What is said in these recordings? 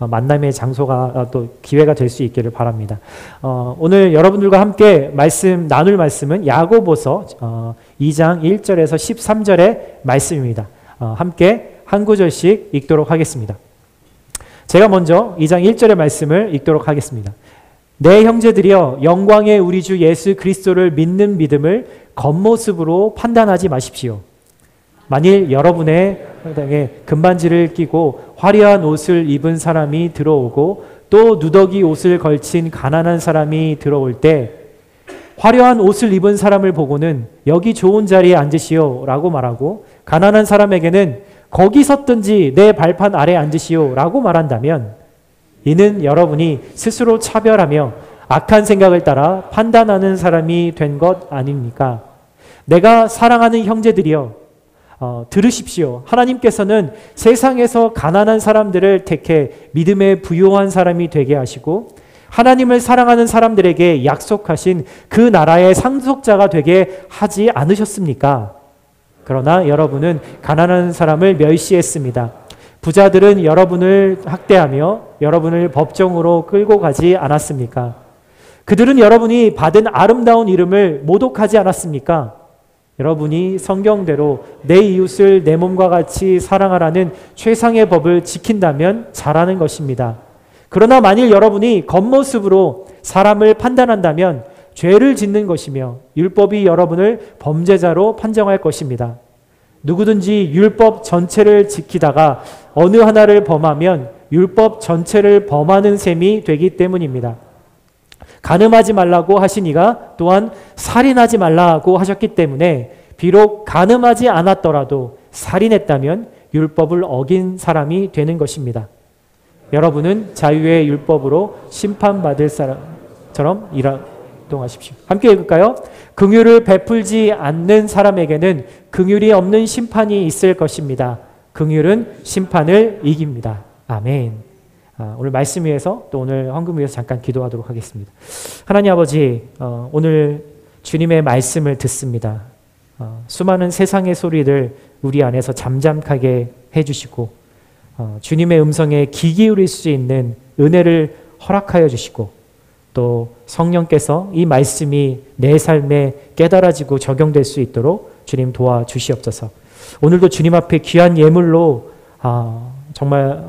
만남의 장소가 또 기회가 될 수 있기를 바랍니다. 오늘 여러분들과 함께 나눌 말씀은 야고보서 2장 1절에서 13절의 말씀입니다. 함께 한 구절씩 읽도록 하겠습니다. 제가 먼저 2장 1절의 말씀을 읽도록 하겠습니다. 내 형제들이여, 영광의 우리 주 예수 그리스도를 믿는 믿음을 겉모습으로 판단하지 마십시오. 만일 여러분의 땅에 금반지를 끼고 화려한 옷을 입은 사람이 들어오고 또 누더기 옷을 걸친 가난한 사람이 들어올 때 화려한 옷을 입은 사람을 보고는 여기 좋은 자리에 앉으시오 라고 말하고, 가난한 사람에게는 거기 섰든지 내 발판 아래 앉으시오 라고 말한다면 이는 여러분이 스스로 차별하며 악한 생각을 따라 판단하는 사람이 된 것 아닙니까? 내가 사랑하는 형제들이여, 들으십시오. 하나님께서는 세상에서 가난한 사람들을 택해 믿음에 부요한 사람이 되게 하시고 하나님을 사랑하는 사람들에게 약속하신 그 나라의 상속자가 되게 하지 않으셨습니까? 그러나 여러분은 가난한 사람을 멸시했습니다. 부자들은 여러분을 학대하며 여러분을 법정으로 끌고 가지 않았습니까? 그들은 여러분이 받은 아름다운 이름을 모독하지 않았습니까? 여러분이 성경대로 내 이웃을 내 몸과 같이 사랑하라는 최상의 법을 지킨다면 잘하는 것입니다. 그러나 만일 여러분이 겉모습으로 사람을 판단한다면 죄를 짓는 것이며 율법이 여러분을 범죄자로 판정할 것입니다. 누구든지 율법 전체를 지키다가 어느 하나를 범하면 율법 전체를 범하는 셈이 되기 때문입니다. 간음하지 말라고 하신 이가 또한 살인하지 말라고 하셨기 때문에 비록 간음하지 않았더라도 살인했다면 율법을 어긴 사람이 되는 것입니다. 여러분은 자유의 율법으로 심판받을 사람처럼 일동하십시오. 함께 읽을까요? 긍휼을 베풀지 않는 사람에게는 긍휼이 없는 심판이 있을 것입니다. 긍휼은 심판을 이깁니다. 아멘. 오늘 말씀 위에서 또 오늘 헌금 위에서 잠깐 기도하도록 하겠습니다. 하나님 아버지, 오늘 주님의 말씀을 듣습니다. 수많은 세상의 소리를 우리 안에서 잠잠하게 해주시고 주님의 음성에 귀 기울일 수 있는 은혜를 허락하여 주시고 또 성령께서 이 말씀이 내 삶에 깨달아지고 적용될 수 있도록 주님 도와주시옵소서. 오늘도 주님 앞에 귀한 예물로 정말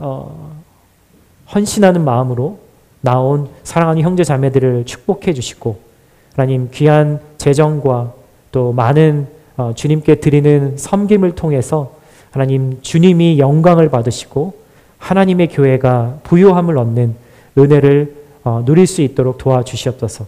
헌신하는 마음으로 나온 사랑하는 형제 자매들을 축복해 주시고 하나님 귀한 재정과 또 많은 주님께 드리는 섬김을 통해서 하나님 주님이 영광을 받으시고 하나님의 교회가 부요함을 얻는 은혜를 누릴 수 있도록 도와주시옵소서.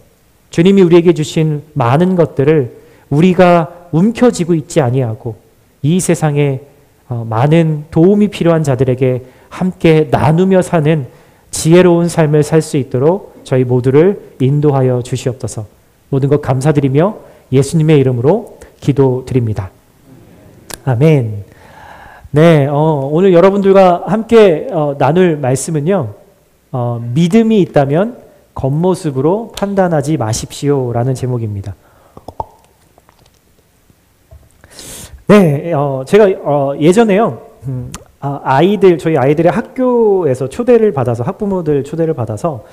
주님이 우리에게 주신 많은 것들을 우리가 움켜쥐고 있지 아니하고 이 세상에 많은 도움이 필요한 자들에게 함께 나누며 사는 지혜로운 삶을 살 수 있도록 저희 모두를 인도하여 주시옵소서. 모든 것 감사드리며 예수님의 이름으로 기도드립니다. 아멘. 네, 오늘 여러분들과 함께 나눌 말씀은요, 믿음이 있다면 겉모습으로 판단하지 마십시오 라는 제목입니다. 네, 제가 예전에요, 저희 아이들의 학교에서 초대를 받아서, 학부모들 초대를 받아서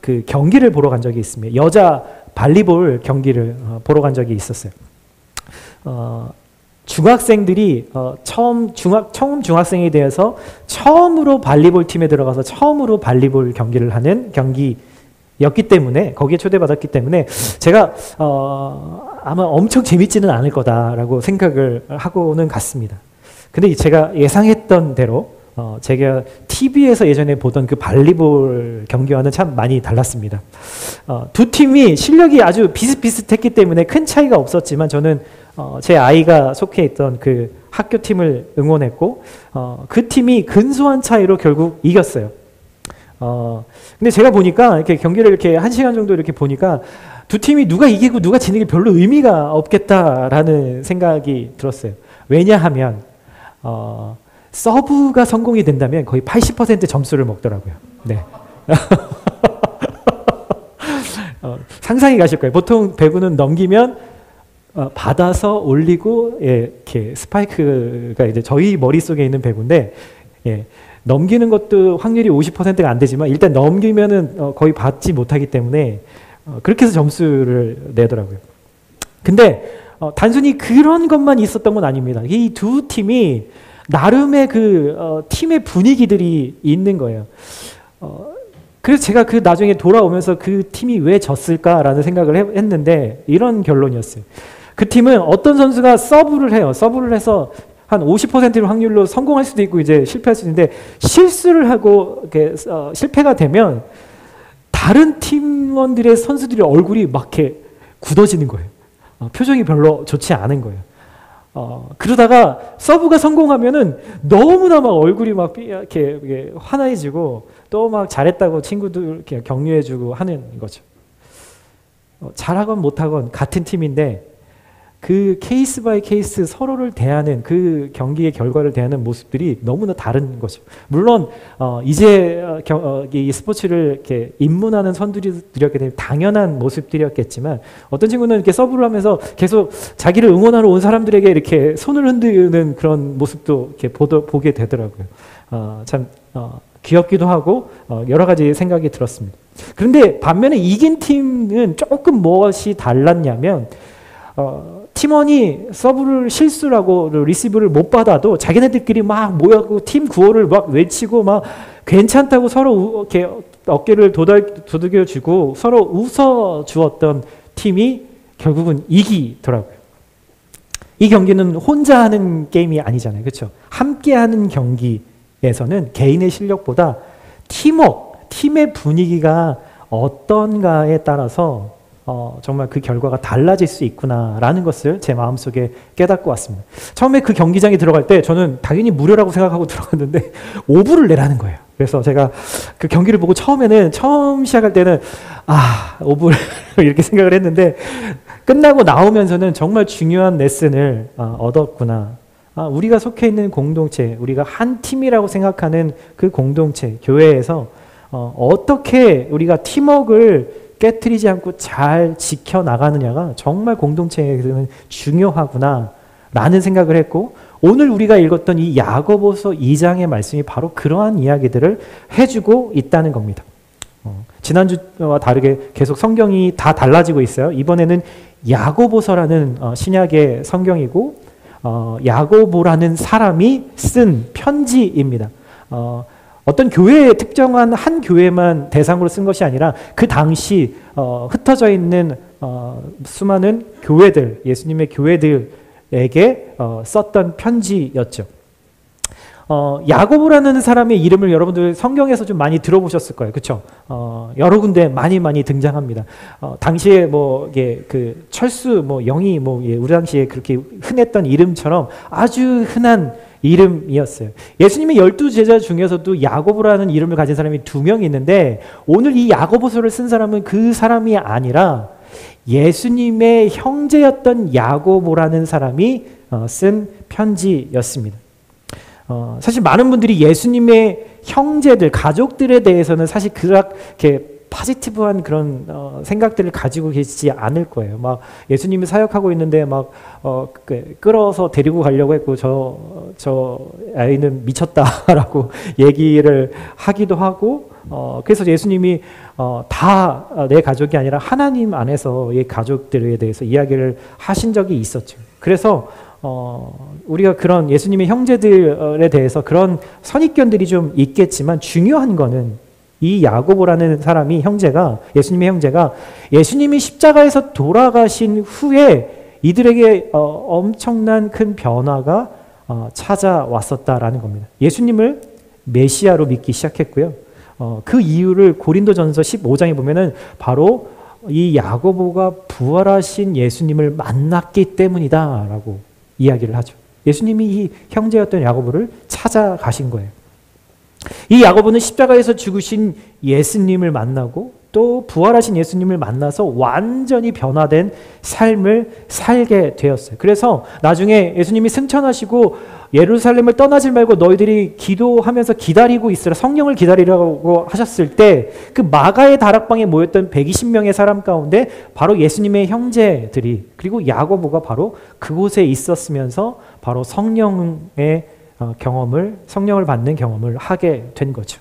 그 경기를 보러 간 적이 있습니다. 여자 발리볼 경기를 보러 간 적이 있었어요. 중학생들이 처음 중학생이 되어서 처음으로 발리볼 팀에 들어가서 처음으로 발리볼 경기를 하는 경기였기 때문에, 거기에 초대받았기 때문에 제가 아마 엄청 재밌지는 않을 거다라고 생각을 하고는 갔습니다. 근데 제가 예상했던 대로 제가 TV에서 예전에 보던 그 발리볼 경기와는 참 많이 달랐습니다. 두 팀이 실력이 아주 비슷비슷했기 때문에 큰 차이가 없었지만 저는 제 아이가 속해 있던 그 학교 팀을 응원했고 그 팀이 근소한 차이로 결국 이겼어요. 근데 제가 보니까 이렇게 경기를 이렇게 1시간 정도 이렇게 보니까 두 팀이 누가 이기고 누가 지는 게 별로 의미가 없겠다라는 생각이 들었어요. 왜냐하면 서브가 성공이 된다면 거의 80% 점수를 먹더라고요. 네. 상상이 가실 거예요. 보통 배구는 넘기면 받아서 올리고, 예, 이렇게 스파이크가 이제 저희 머릿속에 있는 배구인데, 예, 넘기는 것도 확률이 50%가 안 되지만 일단 넘기면은 거의 받지 못하기 때문에 그렇게 해서 점수를 내더라고요. 근데 단순히 그런 것만 있었던 건 아닙니다. 이 두 팀이 나름의 팀의 분위기들이 있는 거예요. 그래서 제가 나중에 돌아오면서 그 팀이 왜 졌을까라는 생각을 했는데 이런 결론이었어요. 그 팀은 어떤 선수가 서브를 해요. 서브를 해서 한 50%의 확률로 성공할 수도 있고 이제 실패할 수도 있는데 실수를 하고 이렇게 실패가 되면 다른 팀원들의 선수들의 얼굴이 막 이렇게 굳어지는 거예요. 표정이 별로 좋지 않은 거예요. 그러다가 서브가 성공하면은 너무나 막 얼굴이 막 이렇게 환해지고 또 막 잘했다고 친구들 이렇게 격려해주고 하는 거죠. 잘하건 못하건 같은 팀인데 그 케이스 바이 케이스 서로를 대하는 그 경기의 결과를 대하는 모습들이 너무나 다른 거죠. 물론 이제 이 스포츠를 이렇게 입문하는 선수들이었기 때문에 당연한 모습들이었겠지만 어떤 친구는 이렇게 서브를 하면서 계속 자기를 응원하러 온 사람들에게 이렇게 손을 흔드는 그런 모습도 이렇게 보게 되더라고요. 참 귀엽기도 하고 여러 가지 생각이 들었습니다. 그런데 반면에 이긴 팀은 조금 무엇이 달랐냐면 팀원이 서브를 실수라고 리시브를 못 받아도 자기네들끼리 막 모여서 팀 구호를 막 외치고 막 괜찮다고 서로 이렇게 어깨를 도둑여 주고 서로 웃어 주었던 팀이 결국은 이기더라고요. 이 경기는 혼자 하는 게임이 아니잖아요. 그렇죠? 함께 하는 경기에서는 개인의 실력보다 팀워크, 팀의 분위기가 어떤가에 따라서 정말 그 결과가 달라질 수 있구나라는 것을 제 마음속에 깨닫고 왔습니다. 처음에 그 경기장에 들어갈 때 저는 당연히 무료라고 생각하고 들어갔는데 5불을 내라는 거예요. 그래서 제가 그 경기를 보고 처음 시작할 때는 5불 이렇게 생각을 했는데 끝나고 나오면서는 정말 중요한 레슨을 얻었구나. 우리가 속해 있는 공동체, 우리가 한 팀이라고 생각하는 그 공동체, 교회에서 어떻게 우리가 팀워크를 깨트리지 않고 잘 지켜나가느냐가 정말 공동체에서는 중요하구나 라는 생각을 했고 오늘 우리가 읽었던 이 야고보서 2장의 말씀이 바로 그러한 이야기들을 해주고 있다는 겁니다. 지난주와 다르게 계속 성경이 다 달라지고 있어요. 이번에는 야고보서라는 신약의 성경이고 야고보라는 사람이 쓴 편지입니다. 어떤 교회의 특정한 한 교회만 대상으로 쓴 것이 아니라 그 당시 흩어져 있는 수많은 교회들, 예수님의 교회들에게 썼던 편지였죠. 야고보라는 사람의 이름을 여러분들 성경에서 좀 많이 들어보셨을 거예요. 그렇죠? 여러 군데 많이 등장합니다. 당시에 그 철수, 영희, 우리 당시에 그렇게 흔했던 이름처럼 아주 흔한 이름이었어요. 예수님의 12제자 중에서도 야고보라는 이름을 가진 사람이 2명이 있는데 오늘 이 야고보서를 쓴 사람은 그 사람이 아니라 예수님의 형제였던 야고보라는 사람이 쓴 편지였습니다. 사실 많은 분들이 예수님의 형제들, 가족들에 대해서는 사실 그렇게 포지티브한 그런 생각들을 가지고 계시지 않을 거예요. 막 예수님이 사역하고 있는데 막 끌어서 데리고 가려고 했고 저 아이는 미쳤다라고 얘기를 하기도 하고 그래서 예수님이 다 내 가족이 아니라 하나님 안에서의 가족들에 대해서 이야기를 하신 적이 있었죠. 그래서 우리가 그런 예수님의 형제들에 대해서 그런 선입견들이 좀 있겠지만 중요한 거는 이 야고보라는 사람이 예수님의 형제가 예수님이 십자가에서 돌아가신 후에 이들에게 엄청난 큰 변화가 찾아왔었다라는 겁니다. 예수님을 메시아로 믿기 시작했고요. 그 이유를 고린도전서 15장에 보면은 바로 이 야고보가 부활하신 예수님을 만났기 때문이다라고 이야기를 하죠. 예수님이 이 형제였던 야고보를 찾아가신 거예요. 이 야고보는 십자가에서 죽으신 예수님을 만나고 또 부활하신 예수님을 만나서 완전히 변화된 삶을 살게 되었어요. 그래서 나중에 예수님이 승천하시고 예루살렘을 떠나지 말고 너희들이 기도하면서 기다리고 있으라, 성령을 기다리라고 하셨을 때 그 마가의 다락방에 모였던 120명의 사람 가운데 바로 예수님의 형제들이 그리고 야고보가 바로 그곳에 있었으면서 바로 성령의 성령을 받는 경험을 하게 된 거죠.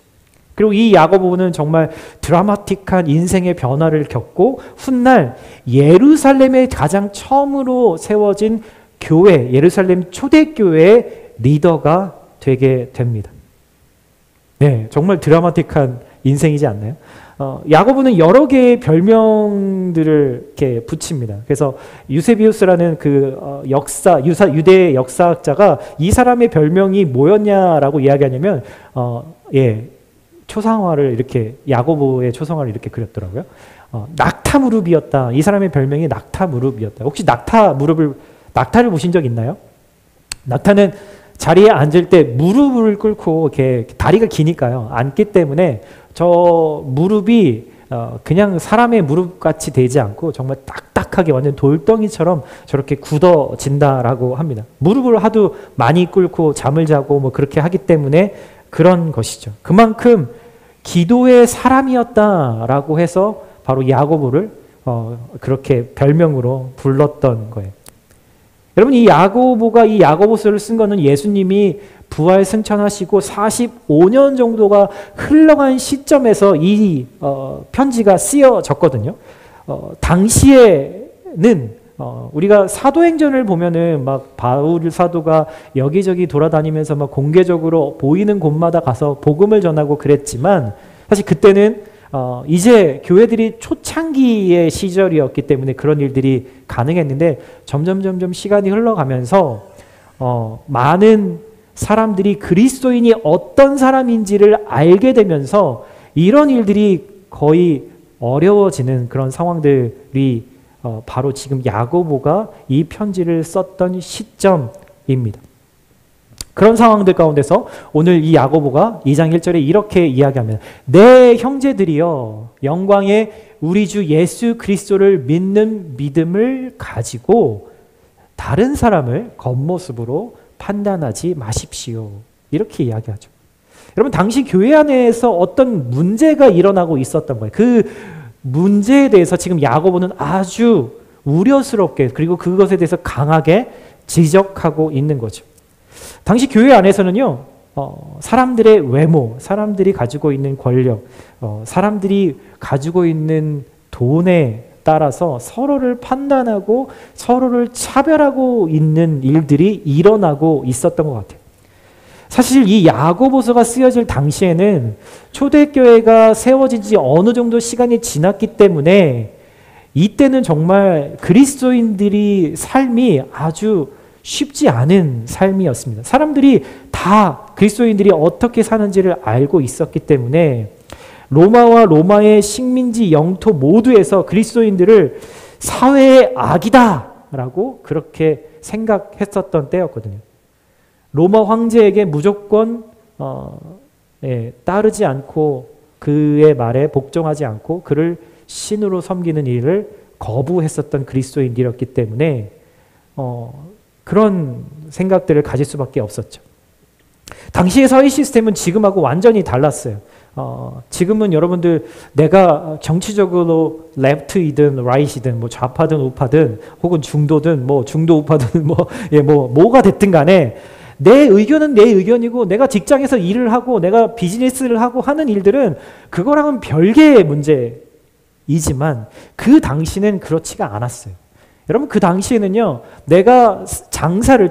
그리고 이 야고보는 정말 드라마틱한 인생의 변화를 겪고 훗날 예루살렘에 가장 처음으로 세워진 교회, 예루살렘 초대교회의 리더가 되게 됩니다. 네, 정말 드라마틱한 인생이지 않나요? 야고보는 여러 개의 별명들을 이렇게 붙입니다. 그래서 유세비우스라는 유대 역사학자가 이 사람의 별명이 뭐였냐라고 이야기하냐면, 초상화를 이렇게, 야고보의 초상화를 이렇게 그렸더라고요. 낙타무릎이었다. 이 사람의 별명이 낙타무릎이었다. 혹시 낙타를 보신 적 있나요? 낙타는 자리에 앉을 때 무릎을 꿇고 이렇게 다리가 기니까요. 앉기 때문에 저 무릎이 그냥 사람의 무릎같이 되지 않고 정말 딱딱하게 완전 돌덩이처럼 저렇게 굳어진다라고 합니다. 무릎을 하도 많이 꿇고 잠을 자고 뭐 그렇게 하기 때문에 그런 것이죠. 그만큼 기도의 사람이었다라고 해서 바로 야고보를 그렇게 별명으로 불렀던 거예요. 여러분, 이 야고보가 이 야고보서를 쓴 거는 예수님이 부활 승천하시고 45년 정도가 흘러간 시점에서 이 편지가 쓰여졌거든요. 당시에는 우리가 사도행전을 보면은 막 바울 사도가 여기저기 돌아다니면서 막 공개적으로 보이는 곳마다 가서 복음을 전하고 그랬지만, 사실 그때는 이제 교회들이 초창기의 시절이었기 때문에 그런 일들이 가능했는데, 점점 시간이 흘러가면서 많은 사람들이 그리스도인이 어떤 사람인지를 알게 되면서 이런 일들이 거의 어려워지는 그런 상황들이 바로 지금 야고보가 이 편지를 썼던 시점입니다. 그런 상황들 가운데서 오늘 이 야고보가 2장 1절에 이렇게 이야기합니다. 내 형제들이여, 영광의 우리 주 예수 그리스도를 믿는 믿음을 가지고 다른 사람을 겉모습으로 판단하지 마십시오. 이렇게 이야기하죠. 여러분, 당시 교회 안에서 어떤 문제가 일어나고 있었던 거예요. 그 문제에 대해서 지금 야고보는 아주 우려스럽게, 그리고 그것에 대해서 강하게 지적하고 있는 거죠. 당시 교회 안에서는요, 사람들의 외모, 사람들이 가지고 있는 권력, 사람들이 가지고 있는 돈에 따라서 서로를 판단하고 서로를 차별하고 있는 일들이 일어나고 있었던 것 같아요. 사실 이 야고보서가 쓰여질 당시에는 초대교회가 세워진 지 어느 정도 시간이 지났기 때문에 이때는 정말 그리스도인들이 삶이 아주 쉽지 않은 삶이었습니다. 사람들이 다 그리스도인들이 어떻게 사는지를 알고 있었기 때문에 로마와 로마의 식민지 영토 모두에서 그리스도인들을 사회의 악이다라고 그렇게 생각했었던 때였거든요. 로마 황제에게 무조건 따르지 않고 그의 말에 복종하지 않고 그를 신으로 섬기는 일을 거부했었던 그리스도인들이었기 때문에 그런 생각들을 가질 수밖에 없었죠. 당시의 사회 시스템은 지금하고 완전히 달랐어요. 지금은 여러분들 내가 정치적으로 레프트이든 라이트이든 뭐 좌파든 우파든 혹은 중도든 뭐 중도 우파든 뭐가 됐든 간에 내 의견은 내 의견이고 내가 직장에서 일을 하고 내가 비즈니스를 하고 하는 일들은 그거랑은 별개의 문제이지만 그 당시는 그렇지가 않았어요. 여러분, 그 당시에는요, 내가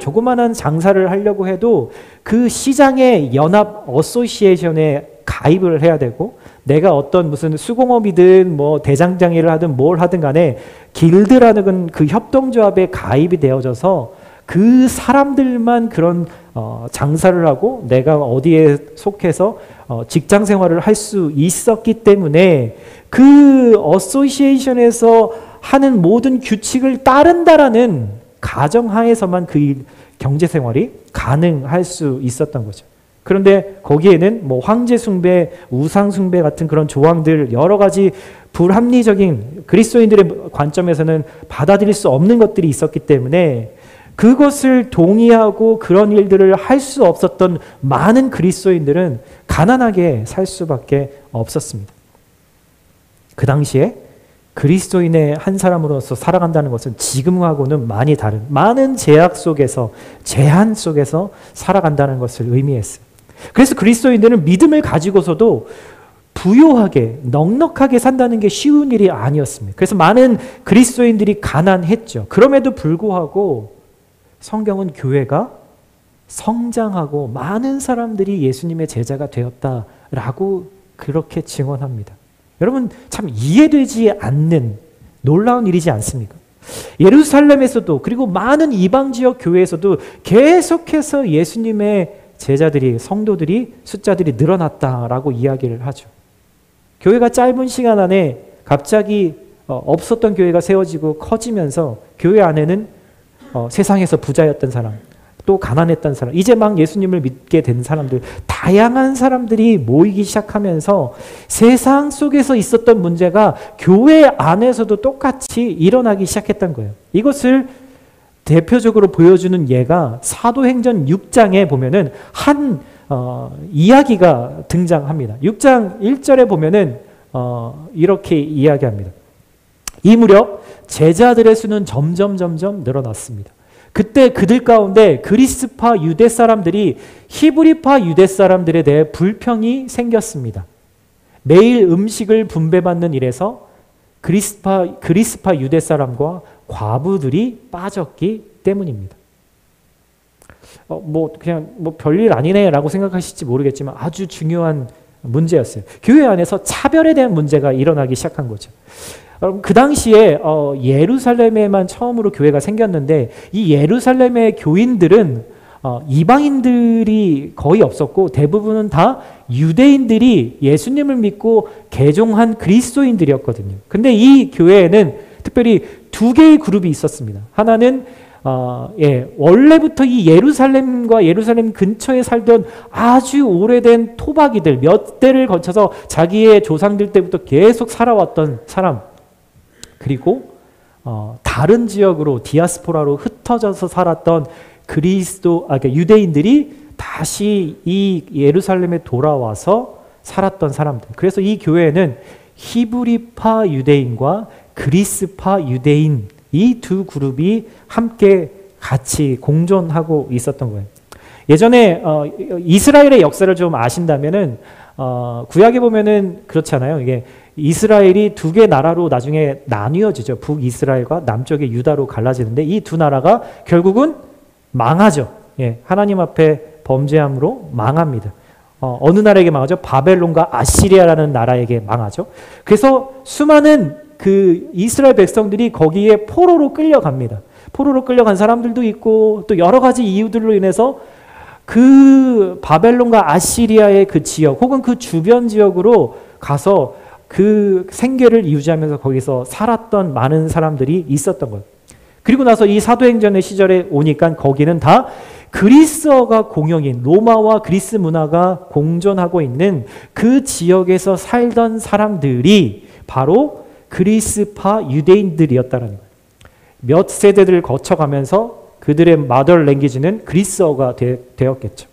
조그마한 장사를 하려고 해도 그 시장의 연합 어소시에이션에 가입을 해야 되고, 내가 어떤 무슨 수공업이든 뭐 대장장이를 하든 뭘 하든 간에 길드라는 그 협동조합에 가입이 되어져서 그 사람들만 그런 장사를 하고 내가 어디에 속해서 직장 생활을 할 수 있었기 때문에 그 어소시에이션에서 하는 모든 규칙을 따른다라는 가정하에서만 그 경제 생활이 가능할 수 있었던 거죠. 그런데 거기에는 뭐 황제 숭배, 우상 숭배 같은 그런 조항들, 여러 가지 불합리적인 그리스도인들의 관점에서는 받아들일 수 없는 것들이 있었기 때문에 그것을 동의하고 그런 일들을 할 수 없었던 많은 그리스도인들은 가난하게 살 수밖에 없었습니다. 그 당시에 그리스도인의 한 사람으로서 살아간다는 것은 지금하고는 많이 다른, 많은 제약 속에서, 제한 속에서 살아간다는 것을 의미했어요. 그래서 그리스도인들은 믿음을 가지고서도 부요하게, 넉넉하게 산다는 게 쉬운 일이 아니었습니다. 그래서 많은 그리스도인들이 가난했죠. 그럼에도 불구하고 성경은 교회가 성장하고 많은 사람들이 예수님의 제자가 되었다라고 그렇게 증언합니다. 여러분, 참 이해되지 않는 놀라운 일이지 않습니까? 예루살렘에서도, 그리고 많은 이방 지역 교회에서도 계속해서 예수님의 제자들이, 성도들이, 숫자들이 늘어났다라고 이야기를 하죠. 교회가 짧은 시간 안에 갑자기 없었던 교회가 세워지고 커지면서 교회 안에는 세상에서 부자였던 사람, 또 가난했던 사람, 이제 막 예수님을 믿게 된 사람들, 다양한 사람들이 모이기 시작하면서 세상 속에서 있었던 문제가 교회 안에서도 똑같이 일어나기 시작했던 거예요. 이것을 대표적으로 보여주는 예가 사도행전 6장에 보면은 한 이야기가 등장합니다. 6장 1절에 보면은 이렇게 이야기합니다. 이 무렵 제자들의 수는 점점 늘어났습니다. 그때 그들 가운데 그리스파 유대 사람들이 히브리파 유대 사람들에 대해 불평이 생겼습니다. 매일 음식을 분배받는 일에서 그리스파 유대 사람과 과부들이 빠졌기 때문입니다. 그냥 별일 아니네라고 생각하실지 모르겠지만 아주 중요한 문제였어요. 교회 안에서 차별에 대한 문제가 일어나기 시작한 거죠. 그 당시에 예루살렘에만 처음으로 교회가 생겼는데 이 예루살렘의 교인들은 이방인들이 거의 없었고 대부분은 다 유대인들이 예수님을 믿고 개종한 그리스도인들이었거든요. 근데 이 교회에는 특별히 두 개의 그룹이 있었습니다. 하나는 원래부터 이 예루살렘과 예루살렘 근처에 살던 아주 오래된 토박이들, 몇 대를 거쳐서 자기의 조상들 때부터 계속 살아왔던 사람, 그리고 다른 지역으로 디아스포라로 흩어져서 살았던 그러니까 유대인들이 다시 이 예루살렘에 돌아와서 살았던 사람들. 그래서 이 교회는 히브리파 유대인과 그리스파 유대인, 이 두 그룹이 함께 같이 공존하고 있었던 거예요. 예전에 이스라엘의 역사를 좀 아신다면은 구약에 보면은 그렇잖아요. 이게 이스라엘이 두 개 나라로 나중에 나뉘어지죠. 북이스라엘과 남쪽의 유다로 갈라지는데 이 두 나라가 결국은 망하죠. 하나님 앞에 범죄함으로 망합니다. 어느 나라에게 망하죠? 바벨론과 아시리아라는 나라에게 망하죠. 그래서 수많은 그 이스라엘 백성들이 거기에 포로로 끌려갑니다. 포로로 끌려간 사람들도 있고 또 여러 가지 이유들로 인해서 그 바벨론과 아시리아의 그 지역 혹은 그 주변 지역으로 가서 그 생계를 유지하면서 거기서 살았던 많은 사람들이 있었던 거예요. 그리고 나서 이 사도행전의 시절에 오니까 거기는 다 그리스어가 공용인, 로마와 그리스 문화가 공존하고 있는 그 지역에서 살던 사람들이 바로 그리스파 유대인들이었다는 거예요. 몇 세대들을 거쳐가면서 그들의 마더 랭귀지는 그리스어가 되었겠죠.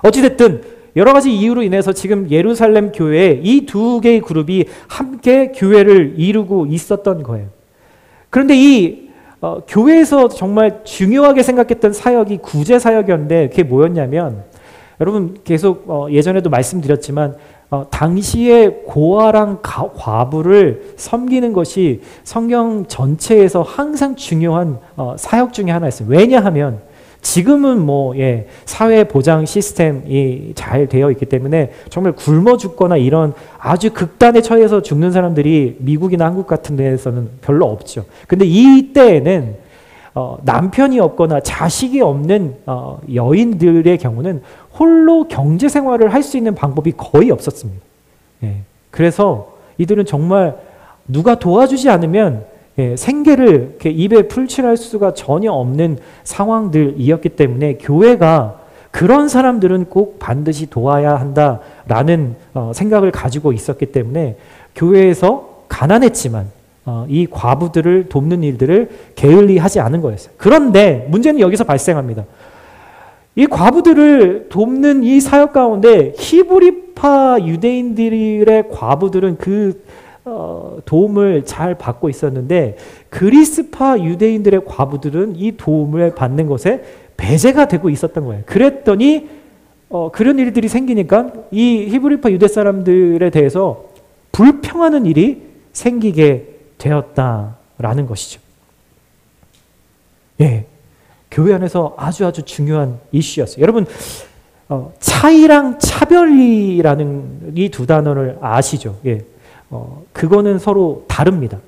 어찌됐든 여러 가지 이유로 인해서 지금 예루살렘 교회에 이 두 개의 그룹이 함께 교회를 이루고 있었던 거예요. 그런데 이 교회에서 정말 중요하게 생각했던 사역이 구제 사역이었는데 그게 뭐였냐면, 여러분 계속 예전에도 말씀드렸지만 당시에 고아랑 과부를 섬기는 것이 성경 전체에서 항상 중요한 사역 중에 하나였어요. 왜냐하면 지금은 사회 보장 시스템이 잘 되어 있기 때문에 정말 굶어 죽거나 이런 아주 극단에 처해서 죽는 사람들이 미국이나 한국 같은 데에서는 별로 없죠. 근데 이때에는 남편이 없거나 자식이 없는 여인들의 경우는 홀로 경제 생활을 할 수 있는 방법이 거의 없었습니다. 그래서 이들은 정말 누가 도와주지 않으면 생계를 이렇게 입에 풀칠할 수가 전혀 없는 상황들이었기 때문에 교회가 그런 사람들은 꼭 반드시 도와야 한다라는 생각을 가지고 있었기 때문에 교회에서 가난했지만 이 과부들을 돕는 일들을 게을리 하지 않은 거였어요. 그런데 문제는 여기서 발생합니다. 이 과부들을 돕는 이 사역 가운데 히브리파 유대인들의 과부들은 그 도움을 잘 받고 있었는데 그리스파 유대인들의 과부들은 이 도움을 받는 것에 배제가 되고 있었던 거예요. 그랬더니 그런 일들이 생기니까 이 히브리파 유대 사람들에 대해서 불평하는 일이 생기게 되었다라는 것이죠. 예, 교회 안에서 아주 중요한 이슈였어요. 여러분, 차이랑 차별이라는 이 두 단어를 아시죠? 예, 그거는 서로 다릅니다.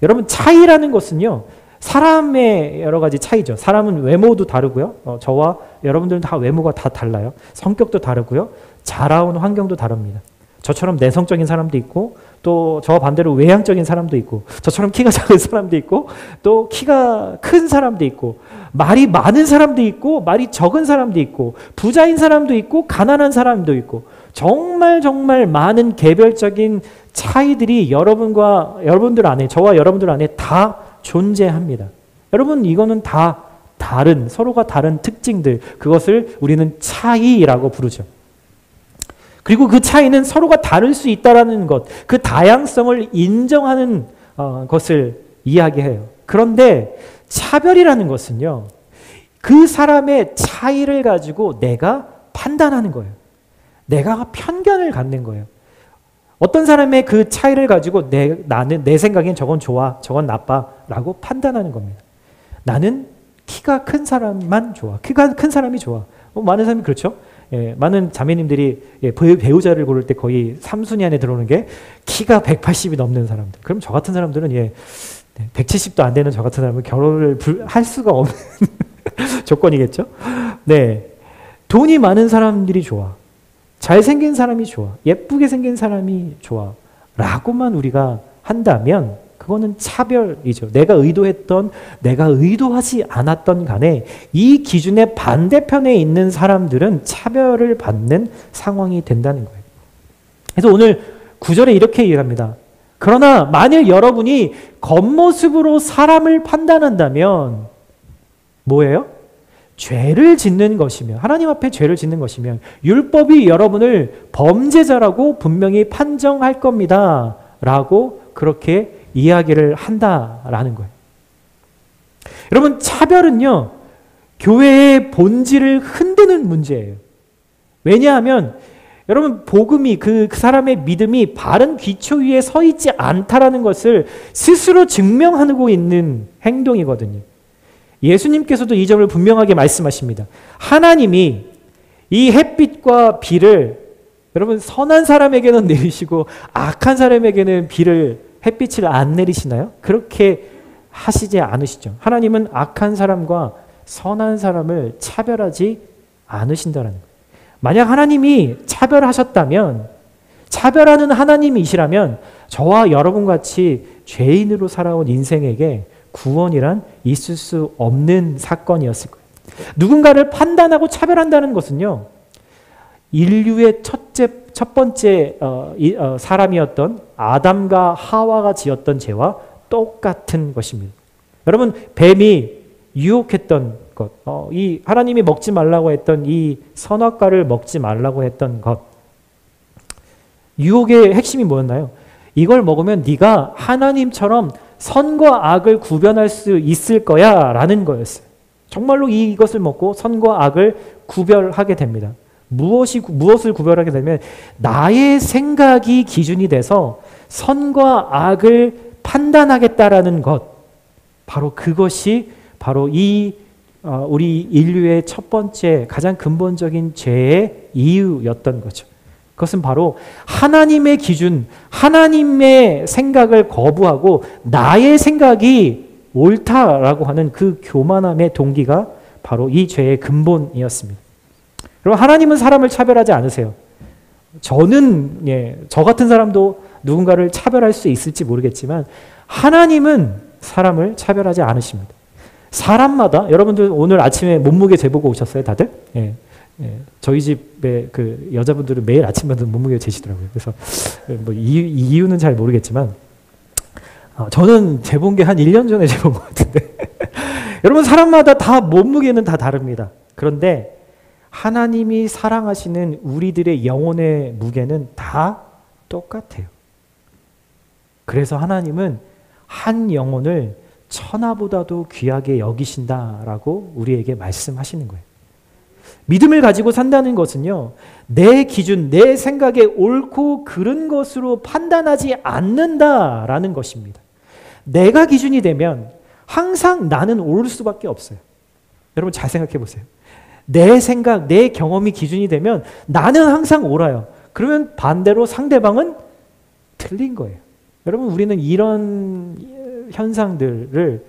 여러분, 차이라는 것은요, 사람의 여러 가지 차이죠. 사람은 외모도 다르고요. 저와 여러분들은 다 외모가 다 달라요. 성격도 다르고요. 자라온 환경도 다릅니다. 저처럼 내성적인 사람도 있고, 또 저와 반대로 외향적인 사람도 있고, 저처럼 키가 작은 사람도 있고, 또 키가 큰 사람도 있고, 말이 많은 사람도 있고, 말이 적은 사람도 있고, 부자인 사람도 있고, 가난한 사람도 있고, 정말 많은 개별적인 차이들이 여러분들 안에, 저와 여러분들 안에 다 존재합니다. 여러분, 이거는 다 서로가 다른 특징들, 그것을 우리는 차이라고 부르죠. 그리고 그 차이는 서로가 다를 수 있다는 것, 그 다양성을 인정하는 것을 이야기해요. 그런데 차별이라는 것은요, 그 사람의 차이를 가지고 내가 판단하는 거예요. 내가 편견을 갖는 거예요. 어떤 사람의 그 차이를 가지고 나는 내 생각엔 저건 좋아, 저건 나빠 라고 판단하는 겁니다. 나는 키가 큰 사람만 좋아. 키가 큰 사람이 좋아. 많은 사람이 그렇죠. 예, 많은 자매님들이 배우자를 고를 때 거의 3순위 안에 들어오는 게 키가 180이 넘는 사람들. 그럼 저 같은 사람들은 170도 안 되는 저 같은 사람은 결혼을 할 수가 없는 조건이겠죠. 네, 돈이 많은 사람들이 좋아. 잘생긴 사람이 좋아. 예쁘게 생긴 사람이 좋아. 라고만 우리가 한다면 그거는 차별이죠. 내가 의도하지 않았던 간에 이 기준의 반대편에 있는 사람들은 차별을 받는 상황이 된다는 거예요. 그래서 오늘 9절에 이렇게 얘기합니다. 그러나 만일 여러분이 겉모습으로 사람을 판단한다면 뭐예요? 죄를 짓는 것이면, 하나님 앞에 죄를 짓는 것이면 율법이 여러분을 범죄자라고 분명히 판정할 겁니다. 라고 그렇게 이야기를 한다라는 거예요. 여러분, 차별은요, 교회의 본질을 흔드는 문제예요. 왜냐하면 여러분, 복음이 그 사람의 믿음이 바른 기초 위에 서 있지 않다라는 것을 스스로 증명하고 있는 행동이거든요. 예수님께서도 이 점을 분명하게 말씀하십니다. 하나님이 이 햇빛과 비를 여러분 선한 사람에게는 내리시고 악한 사람에게는 햇빛을 안 내리시나요? 그렇게 하시지 않으시죠. 하나님은 악한 사람과 선한 사람을 차별하지 않으신다는 거예요. 만약 하나님이 차별하셨다면, 차별하는 하나님이시라면 저와 여러분같이 죄인으로 살아온 인생에게 구원이란 있을 수 없는 사건이었을 거예요. 누군가를 판단하고 차별한다는 것은요, 인류의 첫 번째 사람이었던 아담과 하와가 지었던 죄와 똑같은 것입니다. 여러분, 뱀이 유혹했던 것, 이 하나님이 먹지 말라고 했던 이 선악과를 먹지 말라고 했던 것, 유혹의 핵심이 뭐였나요? 이걸 먹으면 네가 하나님처럼 선과 악을 구별할 수 있을 거야 라는 거였어요. 정말로 이것을 먹고 선과 악을 구별하게 됩니다. 무엇을 구별하게 되면 나의 생각이 기준이 돼서 선과 악을 판단하겠다라는 것, 바로 그것이 바로 우리 인류의 첫 번째 가장 근본적인 죄의 이유였던 거죠. 그것은 바로 하나님의 기준, 하나님의 생각을 거부하고 나의 생각이 옳다라고 하는 그 교만함의 동기가 바로 이 죄의 근본이었습니다. 여러분, 하나님은 사람을 차별하지 않으세요. 저 같은 사람도 누군가를 차별할 수 있을지 모르겠지만 하나님은 사람을 차별하지 않으십니다. 사람마다, 여러분들 오늘 아침에 몸무게 재보고 오셨어요, 다들? 예. 저희 집에 그 여자분들은 매일 아침마다 몸무게 재시더라고요. 그래서 뭐 이유는 잘 모르겠지만 저는 재본 게 한 1년 전에 재본 것 같은데 여러분, 사람마다 다 몸무게는 다 다릅니다. 그런데 하나님이 사랑하시는 우리들의 영혼의 무게는 다 똑같아요. 그래서 하나님은 한 영혼을 천하보다도 귀하게 여기신다라고 우리에게 말씀하시는 거예요. 믿음을 가지고 산다는 것은요, 내 기준, 내 생각에 옳고 그른 것으로 판단하지 않는다라는 것입니다. 내가 기준이 되면 항상 나는 옳을 수밖에 없어요. 여러분 잘 생각해 보세요. 내 생각, 내 경험이 기준이 되면 나는 항상 옳아요. 그러면 반대로 상대방은 틀린 거예요. 여러분, 우리는 이런 현상들을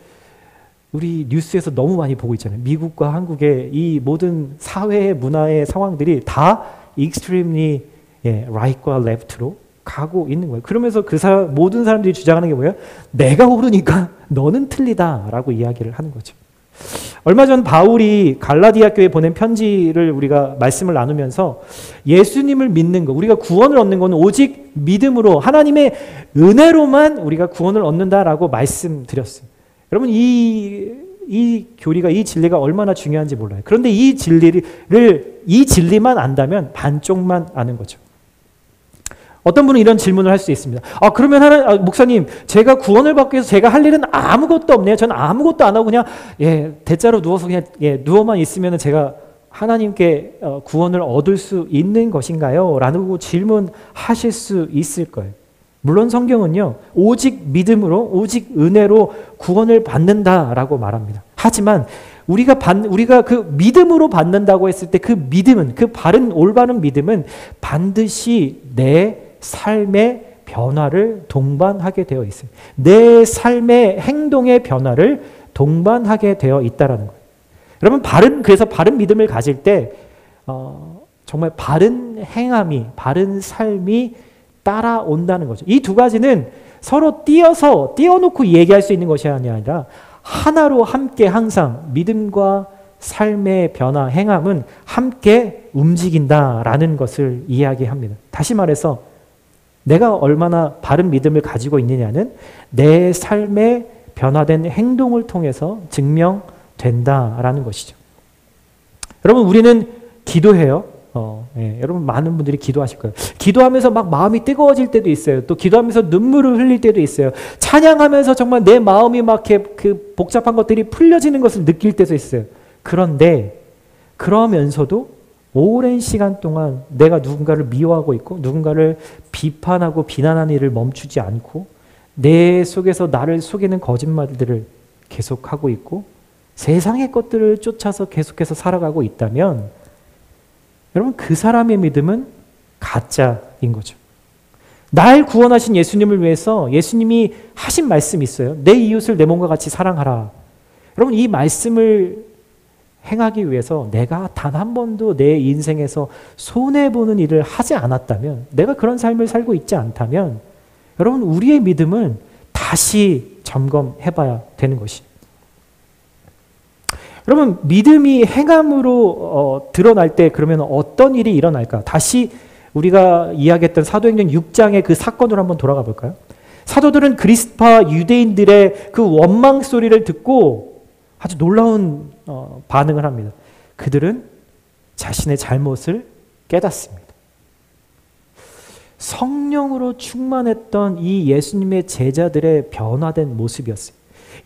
우리 뉴스에서 너무 많이 보고 있잖아요. 미국과 한국의 이 모든 사회의 문화의 상황들이 다 extremely right과 left로 가고 있는 거예요. 그러면서 모든 사람들이 주장하는 게 뭐예요? 내가 옳으니까 너는 틀리다라고 이야기를 하는 거죠. 얼마 전 바울이 갈라디아 교회에 보낸 편지를 우리가 말씀을 나누면서 예수님을 믿는 것, 우리가 구원을 얻는 것은 오직 믿음으로 하나님의 은혜로만 우리가 구원을 얻는다라고 말씀드렸어요. 여러분 이 교리가, 이 진리가 얼마나 중요한지 몰라요. 그런데 이 진리만 안다면 반쪽만 아는 거죠. 어떤 분은 이런 질문을 할 수 있습니다. 그러면 목사님, 제가 구원을 받기 위해서 제가 할 일은 아무것도 없네요. 저는 아무것도 안 하고 그냥 대자로 누워서 그냥 누워만 있으면 제가 하나님께 구원을 얻을 수 있는 것인가요? 라고 질문하실 수 있을 거예요. 물론 성경은요, 오직 믿음으로, 오직 은혜로 구원을 받는다라고 말합니다. 하지만 우리가 그 믿음으로 받는다고 했을 때 그 믿음은, 그 올바른 믿음은 반드시 내 삶의 변화를 동반하게 되어 있어요. 내 삶의 행동의 변화를 동반하게 되어 있다라는 거예요. 여러분, 그래서 바른 믿음을 가질 때 정말 바른 행함이, 바른 삶이 따라온다는 거죠. 이 두 가지는 서로 띄워놓고 얘기할 수 있는 것이 아니라 하나로 함께 항상 믿음과 삶의 변화, 행함은 함께 움직인다라는 것을 이야기합니다. 다시 말해서 내가 얼마나 바른 믿음을 가지고 있느냐는 내 삶의 변화된 행동을 통해서 증명된다라는 것이죠. 여러분, 우리는 기도해요. 여러분 많은 분들이 기도하실 거예요. 기도하면서 막 마음이 뜨거워질 때도 있어요. 또 기도하면서 눈물을 흘릴 때도 있어요. 찬양하면서 정말 내 마음이 막 그 복잡한 것들이 풀려지는 것을 느낄 때도 있어요. 그런데 그러면서도 오랜 시간 동안 내가 누군가를 미워하고 있고 누군가를 비판하고 비난하는 일을 멈추지 않고 내 속에서 나를 속이는 거짓말들을 계속하고 있고 세상의 것들을 쫓아서 계속해서 살아가고 있다면 여러분, 그 사람의 믿음은 가짜인 거죠. 날 구원하신 예수님을 위해서 예수님이 하신 말씀이 있어요. 내 이웃을 내 몸과 같이 사랑하라. 여러분, 이 말씀을 행하기 위해서 내가 단 한 번도 내 인생에서 손해보는 일을 하지 않았다면, 내가 그런 삶을 살고 있지 않다면 여러분, 우리의 믿음은 다시 점검해봐야 되는 것이. 여러분, 믿음이 행함으로 드러날 때 그러면 어떤 일이 일어날까? 다시 우리가 이야기했던 사도행전 6장의 그 사건으로 한번 돌아가 볼까요? 사도들은 그리스파 유대인들의 그 원망 소리를 듣고 아주 놀라운 반응을 합니다. 그들은 자신의 잘못을 깨닫습니다. 성령으로 충만했던 이 예수님의 제자들의 변화된 모습이었어요.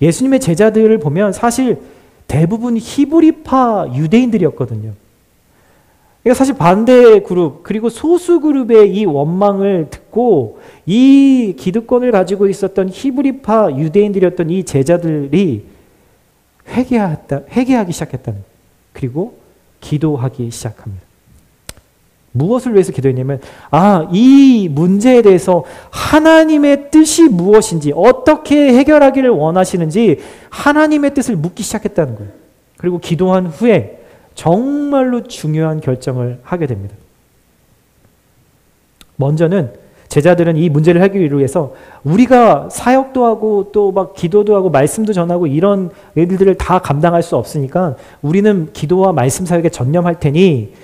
예수님의 제자들을 보면 사실 대부분 히브리파 유대인들이었거든요. 그러니까 사실 반대 그룹, 그리고 소수 그룹의 이 원망을 듣고 이 기득권을 가지고 있었던 히브리파 유대인들이었던 이 제자들이 회개하기 시작했다는, 그리고 기도하기 시작합니다. 무엇을 위해서 기도했냐면 이 문제에 대해서 하나님의 뜻이 무엇인지, 어떻게 해결하기를 원하시는지 하나님의 뜻을 묻기 시작했다는 거예요. 그리고 기도한 후에 정말로 중요한 결정을 하게 됩니다. 먼저는 제자들은 이 문제를 해결하기 위해서 우리가 사역도 하고 또 막 기도도 하고 말씀도 전하고 이런 일들을 다 감당할 수 없으니까 우리는 기도와 말씀 사역에 전념할 테니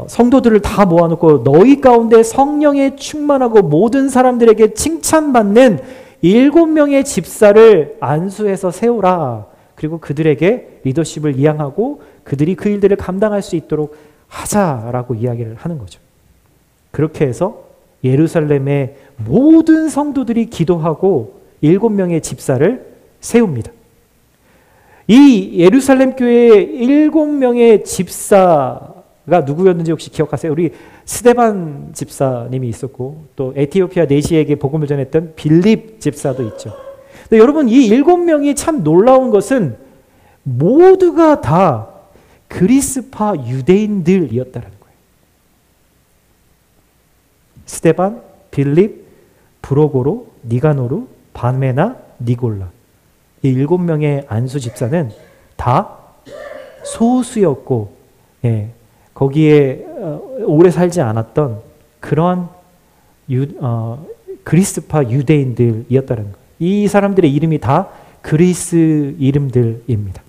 성도들을 다 모아놓고 너희 가운데 성령에 충만하고 모든 사람들에게 칭찬받는 7명의 집사를 안수해서 세우라. 그리고 그들에게 리더십을 이양하고 그들이 그 일들을 감당할 수 있도록 하자라고 이야기를 하는 거죠. 그렇게 해서 예루살렘의 모든 성도들이 기도하고 7명의 집사를 세웁니다. 이 예루살렘 교회의 7명의 집사가 누구였는지 혹시 기억하세요? 우리 스데반 집사님이 있었고 또 에티오피아 내시에게 복음을 전했던 빌립 집사도 있죠. 근데 여러분 이 7명이 참 놀라운 것은 모두가 다 그리스파 유대인들이었다는 거예요. 스데반, 빌립, 브로고로, 니가노루, 바메나, 니골라 이 7명의 안수 집사는 다 소수였고 거기에 오래 살지 않았던 그런 그리스파 유대인들이었다는 거예요. 이 사람들의 이름이 다 그리스 이름들입니다.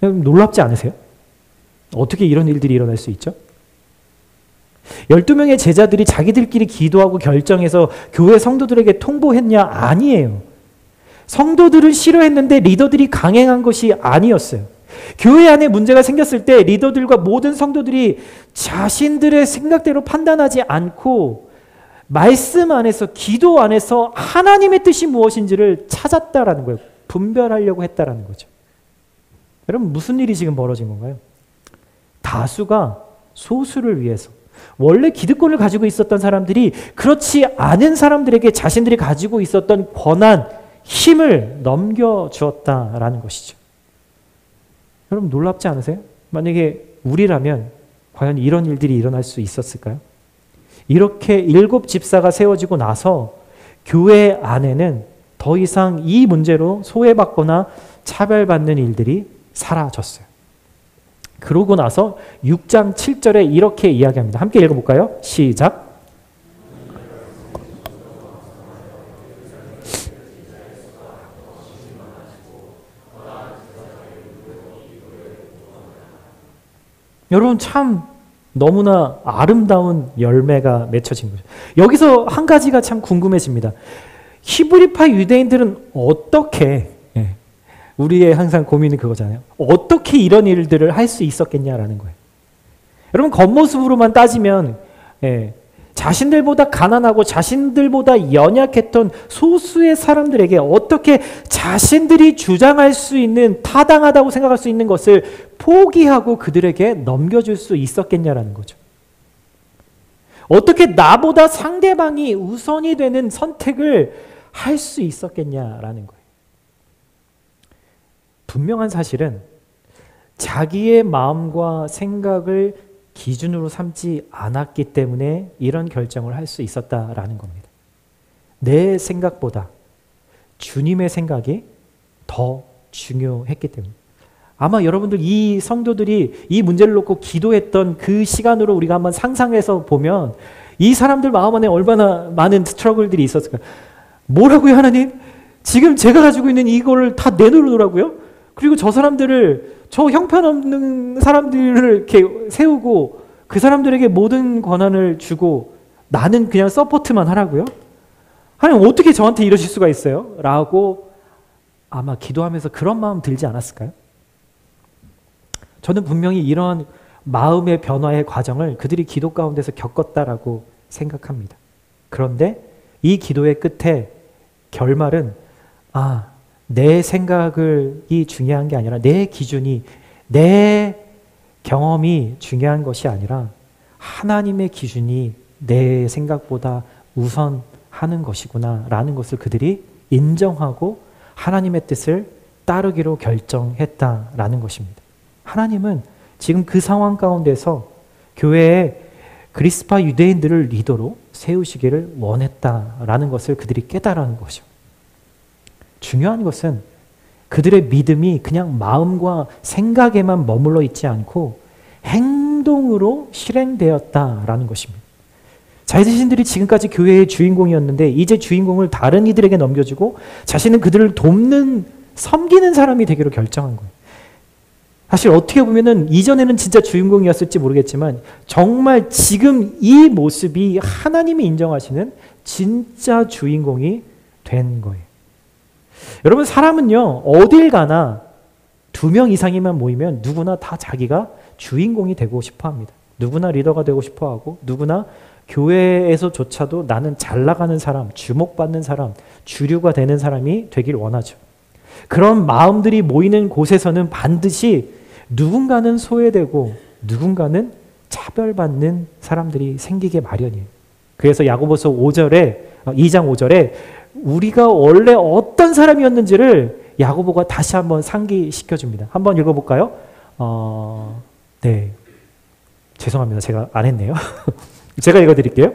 놀랍지 않으세요? 어떻게 이런 일들이 일어날 수 있죠? 12명의 제자들이 자기들끼리 기도하고 결정해서 교회 성도들에게 통보했냐? 아니에요. 성도들은 싫어했는데 리더들이 강행한 것이 아니었어요. 교회 안에 문제가 생겼을 때 리더들과 모든 성도들이 자신들의 생각대로 판단하지 않고 말씀 안에서, 기도 안에서 하나님의 뜻이 무엇인지를 찾았다라는 거예요. 분별하려고 했다라는 거죠. 여러분 무슨 일이 지금 벌어진 건가요? 다수가 소수를 위해서 원래 기득권을 가지고 있었던 사람들이 그렇지 않은 사람들에게 자신들이 가지고 있었던 권한, 힘을 넘겨주었다라는 것이죠. 여러분 놀랍지 않으세요? 만약에 우리라면 과연 이런 일들이 일어날 수 있었을까요? 이렇게 7 집사가 세워지고 나서 교회 안에는 더 이상 이 문제로 소외받거나 차별받는 일들이 사라졌어요. 그러고 나서 6장 7절에 이렇게 이야기합니다. 함께 읽어볼까요? 시작. 여러분 참 너무나 아름다운 열매가 맺혀진 거죠. 여기서 한 가지가 참 궁금해집니다. 히브리파 유대인들은 어떻게, 우리의 항상 고민은 그거잖아요. 어떻게 이런 일들을 할 수 있었겠냐라는 거예요. 여러분 겉모습으로만 따지면 자신들보다 가난하고 자신들보다 연약했던 소수의 사람들에게 어떻게 자신들이 주장할 수 있는, 타당하다고 생각할 수 있는 것을 포기하고 그들에게 넘겨줄 수 있었겠냐라는 거죠. 어떻게 나보다 상대방이 우선이 되는 선택을 할 수 있었겠냐라는 거예요. 분명한 사실은 자기의 마음과 생각을 기준으로 삼지 않았기 때문에 이런 결정을 할 수 있었다라는 겁니다. 내 생각보다 주님의 생각이 더 중요했기 때문에. 아마 여러분들 이 성도들이 이 문제를 놓고 기도했던 그 시간으로 우리가 한번 상상해서 보면 이 사람들 마음 안에 얼마나 많은 스트러글들이 있었을까요? 뭐라고요, 하나님? 지금 제가 가지고 있는 이거를 다 내놓으라고요? 그리고 저 사람들을, 저 형편없는 사람들을 이렇게 세우고 그 사람들에게 모든 권한을 주고 나는 그냥 서포트만 하라고요? 하나님 어떻게 저한테 이러실 수가 있어요? 라고 아마 기도하면서 그런 마음 들지 않았을까요? 저는 분명히 이런 마음의 변화의 과정을 그들이 기도 가운데서 겪었다라고 생각합니다. 그런데 이 기도의 끝에 결말은 내 생각이 중요한 게 아니라 내 기준이, 내 경험이 중요한 것이 아니라 하나님의 기준이 내 생각보다 우선하는 것이구나 라는 것을 그들이 인정하고 하나님의 뜻을 따르기로 결정했다라는 것입니다. 하나님은 지금 그 상황 가운데서 교회에 그리스파 유대인들을 리더로 세우시기를 원했다라는 것을 그들이 깨달은 것이죠. 중요한 것은 그들의 믿음이 그냥 마음과 생각에만 머물러 있지 않고 행동으로 실행되었다라는 것입니다. 자신들이 지금까지 교회의 주인공이었는데 이제 주인공을 다른 이들에게 넘겨주고 자신은 그들을 돕는, 섬기는 사람이 되기로 결정한 거예요. 사실 어떻게 보면은 이전에는 진짜 주인공이었을지 모르겠지만 정말 지금 이 모습이 하나님이 인정하시는 진짜 주인공이 된 거예요. 여러분 사람은요 어딜 가나 2명 이상이만 모이면 누구나 다 자기가 주인공이 되고 싶어 합니다. 누구나 리더가 되고 싶어 하고 누구나 교회에서조차도 나는 잘 나가는 사람, 주목받는 사람, 주류가 되는 사람이 되길 원하죠. 그런 마음들이 모이는 곳에서는 반드시 누군가는 소외되고 누군가는 차별받는 사람들이 생기게 마련이에요. 그래서 야고보서 2장 5절에 우리가 원래 어떤 사람이었는지를 야고보가 다시 한번 상기시켜줍니다. 한번 읽어볼까요? 네. 죄송합니다. 제가 안 했네요. 제가 읽어드릴게요.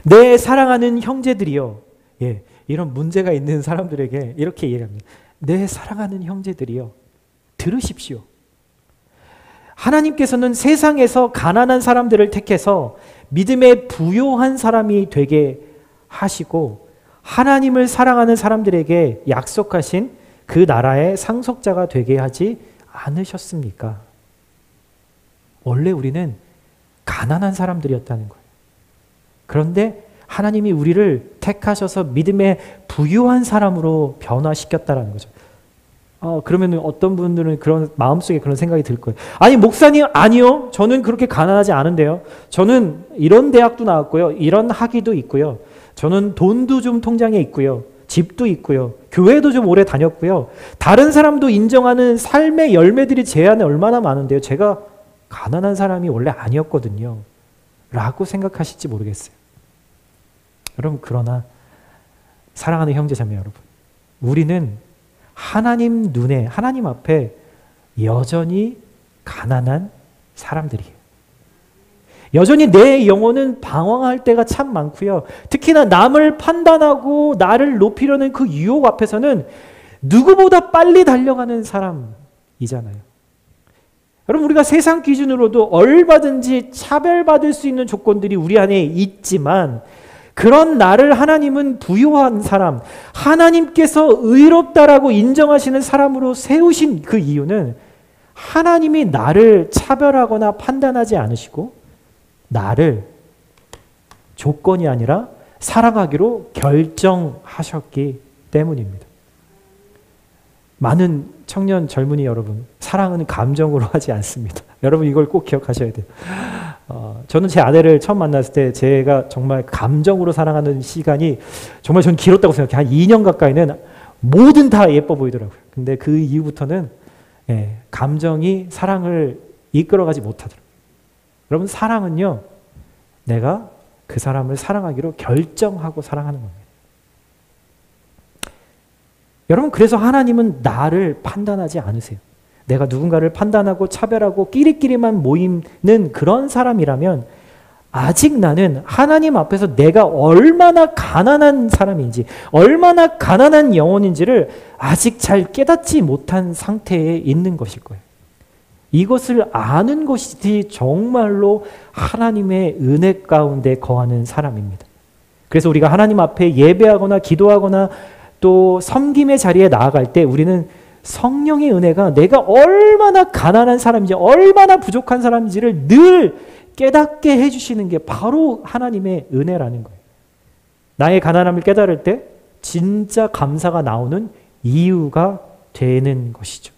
내 사랑하는 형제들이여. 예, 이런 문제가 있는 사람들에게 이렇게 얘기합니다. 내 사랑하는 형제들이여. 들으십시오. 하나님께서는 세상에서 가난한 사람들을 택해서 믿음에 부요한 사람이 되게 하시고 하나님을 사랑하는 사람들에게 약속하신 그 나라의 상속자가 되게 하지 않으셨습니까? 원래 우리는 가난한 사람들이었다는 거예요. 그런데 하나님이 우리를 택하셔서 믿음에 부유한 사람으로 변화시켰다는 거죠. 그러면 어떤 분들은 그런 마음속에 그런 생각이 들 거예요. 아니 목사님, 아니요. 저는 그렇게 가난하지 않은데요. 저는 이런 대학도 나왔고요. 이런 학위도 있고요. 저는 돈도 좀 통장에 있고요. 집도 있고요. 교회도 좀 오래 다녔고요. 다른 사람도 인정하는 삶의 열매들이 제 안에 얼마나 많은데요. 제가 가난한 사람이 원래 아니었거든요. 라고 생각하실지 모르겠어요. 여러분, 그러나 사랑하는 형제자매 여러분, 우리는 하나님 눈에, 하나님 앞에 여전히 가난한 사람들이에요. 여전히 내 영혼은 방황할 때가 참 많고요. 특히나 남을 판단하고 나를 높이려는 그 유혹 앞에서는 누구보다 빨리 달려가는 사람이잖아요. 여러분, 우리가 세상 기준으로도 얼마든지 차별받을 수 있는 조건들이 우리 안에 있지만 그런 나를 하나님은 부유한 사람, 하나님께서 의롭다라고 인정하시는 사람으로 세우신 그 이유는 하나님이 나를 차별하거나 판단하지 않으시고 나를 조건이 아니라 사랑하기로 결정하셨기 때문입니다. 많은 청년 젊은이 여러분, 사랑은 감정으로 하지 않습니다. 여러분 이걸 꼭 기억하셔야 돼요. 저는 제 아내를 처음 만났을 때 제가 정말 감정으로 사랑하는 시간이 정말 저는 길었다고 생각해요. 한 2년 가까이는 뭐든 다 예뻐 보이더라고요. 근데 그 이후부터는 감정이 사랑을 이끌어가지 못하더라고요. 여러분, 사랑은요, 내가 그 사람을 사랑하기로 결정하고 사랑하는 겁니다. 여러분, 그래서 하나님은 나를 판단하지 않으세요. 내가 누군가를 판단하고 차별하고 끼리끼리만 모이는 그런 사람이라면 아직 나는 하나님 앞에서 내가 얼마나 가난한 사람인지, 얼마나 가난한 영혼인지를 아직 잘 깨닫지 못한 상태에 있는 것일 거예요. 이것을 아는 것이 정말로 하나님의 은혜 가운데 거하는 사람입니다. 그래서 우리가 하나님 앞에 예배하거나 기도하거나 또 섬김의 자리에 나아갈 때 우리는 성령의 은혜가 내가 얼마나 가난한 사람인지, 얼마나 부족한 사람인지를 늘 깨닫게 해주시는 게 바로 하나님의 은혜라는 거예요. 나의 가난함을 깨달을 때 진짜 감사가 나오는 이유가 되는 것이죠.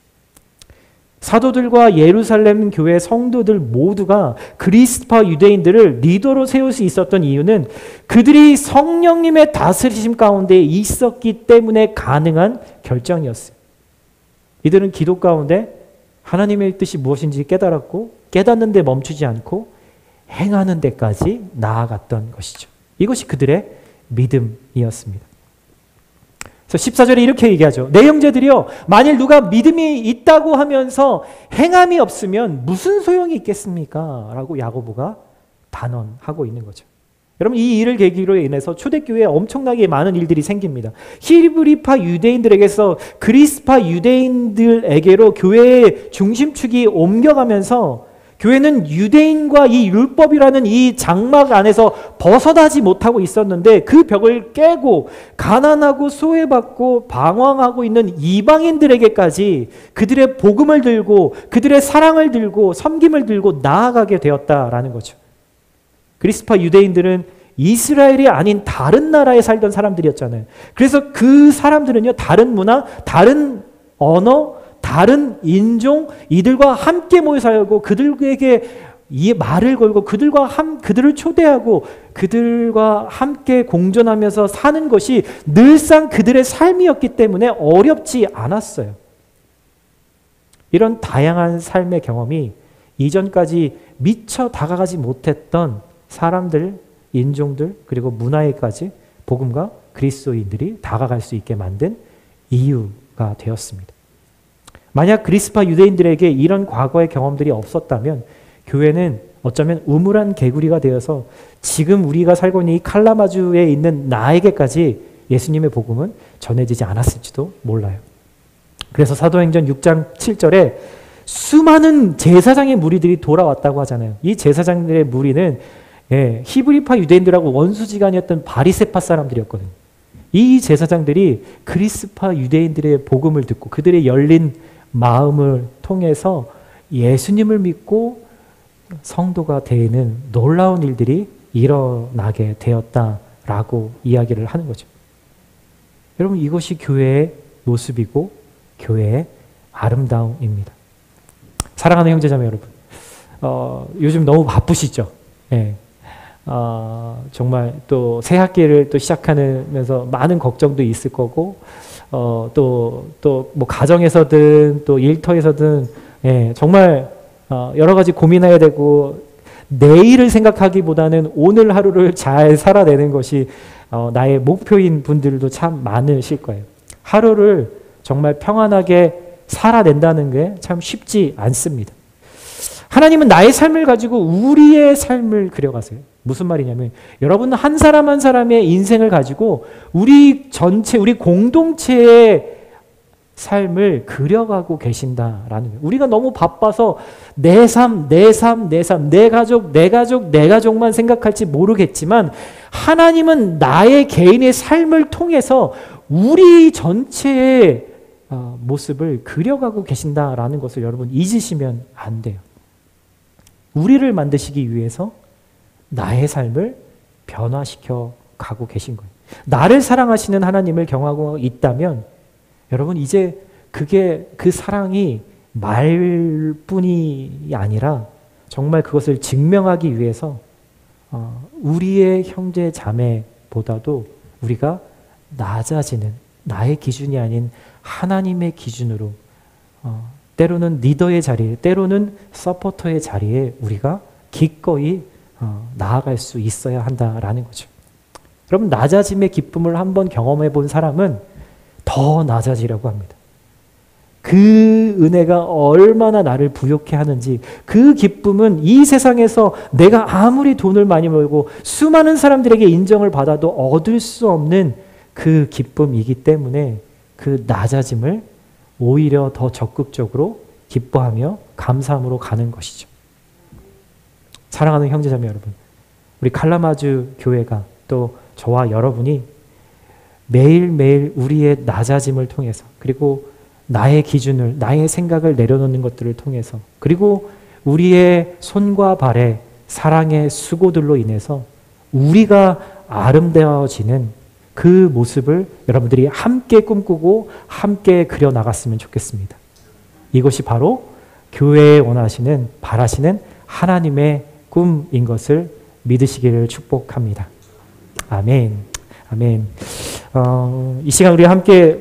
사도들과 예루살렘 교회 성도들 모두가 그리스파 유대인들을 리더로 세울 수 있었던 이유는 그들이 성령님의 다스리심 가운데 있었기 때문에 가능한 결정이었어요. 이들은 기도 가운데 하나님의 뜻이 무엇인지 깨달았고 깨닫는 데 멈추지 않고 행하는 데까지 나아갔던 것이죠. 이것이 그들의 믿음이었습니다. 그래서 14절에 이렇게 얘기하죠. 내 형제들이여, 만일 누가 믿음이 있다고 하면서 행함이 없으면 무슨 소용이 있겠습니까? 라고 야고보가 단언하고 있는 거죠. 여러분, 이 일을 계기로 인해서 초대교회에 엄청나게 많은 일들이 생깁니다. 히브리파 유대인들에게서 그리스파 유대인들에게로 교회의 중심축이 옮겨가면서 교회는 유대인과 이 율법이라는 이 장막 안에서 벗어나지 못하고 있었는데 그 벽을 깨고 가난하고 소외받고 방황하고 있는 이방인들에게까지 그들의 복음을 들고 그들의 사랑을 들고 섬김을 들고 나아가게 되었다라는 거죠. 그리스파 유대인들은 이스라엘이 아닌 다른 나라에 살던 사람들이었잖아요. 그래서 그 사람들은요, 다른 문화, 다른 언어, 다른 인종, 이들과 함께 모여 살고 그들에게 이 말을 걸고 그들을 초대하고 그들과 함께 공존하면서 사는 것이 늘상 그들의 삶이었기 때문에 어렵지 않았어요. 이런 다양한 삶의 경험이 이전까지 미처 다가가지 못했던 사람들, 인종들, 그리고 문화에까지 복음과 그리스도인들이 다가갈 수 있게 만든 이유가 되었습니다. 만약 그리스파 유대인들에게 이런 과거의 경험들이 없었다면 교회는 어쩌면 우물한 개구리가 되어서 지금 우리가 살고 있는 이 칼라마주에 있는 나에게까지 예수님의 복음은 전해지지 않았을지도 몰라요. 그래서 사도행전 6장 7절에 수많은 제사장의 무리들이 돌아왔다고 하잖아요. 이 제사장들의 무리는 히브리파 유대인들하고 원수지간이었던 바리새파 사람들이었거든요. 이 제사장들이 그리스파 유대인들의 복음을 듣고 그들의 열린 마음을 통해서 예수님을 믿고 성도가 되는 놀라운 일들이 일어나게 되었다라고 이야기를 하는 거죠. 여러분, 이것이 교회의 모습이고 교회의 아름다움입니다. 사랑하는 형제자매 여러분, 요즘 너무 바쁘시죠? 네. 정말 또 새 학기를 또 시작하면서 많은 걱정도 있을 거고, 또 뭐 가정에서든 또 일터에서든 정말 여러 가지 고민해야 되고 내일을 생각하기보다는 오늘 하루를 잘 살아내는 것이 나의 목표인 분들도 참 많으실 거예요. 하루를 정말 평안하게 살아낸다는 게 참 쉽지 않습니다. 하나님은 나의 삶을 가지고 우리의 삶을 그려가세요. 무슨 말이냐면 여러분은 한 사람 한 사람의 인생을 가지고 우리 전체, 우리 공동체의 삶을 그려가고 계신다라는 거예요. 우리가 너무 바빠서 내 삶, 내 가족만 생각할지 모르겠지만 하나님은 나의 개인의 삶을 통해서 우리 전체의 모습을 그려가고 계신다라는 것을 여러분 잊으시면 안 돼요. 우리를 만드시기 위해서 나의 삶을 변화시켜 가고 계신 거예요. 나를 사랑하시는 하나님을 경험하고 있다면 여러분 이제 그 사랑이 말뿐이 아니라 정말 그것을 증명하기 위해서 우리의 형제 자매보다도 우리가 낮아지는 나의 기준이 아닌 하나님의 기준으로 때로는 리더의 자리에 때로는 서포터의 자리에 우리가 기꺼이 나아갈 수 있어야 한다라는 거죠. 여러분 낮아짐의 기쁨을 한번 경험해 본 사람은 더 낮아지려고 합니다. 그 은혜가 얼마나 나를 부욕해 하는지 그 기쁨은 이 세상에서 내가 아무리 돈을 많이 벌고 수많은 사람들에게 인정을 받아도 얻을 수 없는 그 기쁨이기 때문에 그 낮아짐을 오히려 더 적극적으로 기뻐하며 감사함으로 가는 것이죠. 사랑하는 형제자매 여러분, 우리 칼라마주 교회가 또 저와 여러분이 매일매일 우리의 낮아짐을 통해서 그리고 나의 기준을, 나의 생각을 내려놓는 것들을 통해서 그리고 우리의 손과 발의 사랑의 수고들로 인해서 우리가 아름다워지는 그 모습을 여러분들이 함께 꿈꾸고 함께 그려나갔으면 좋겠습니다. 이것이 바로 교회에 원하시는, 바라시는 하나님의 꿈인 것을 믿으시기를 축복합니다. 아멘. 아멘. 이 시간 우리 함께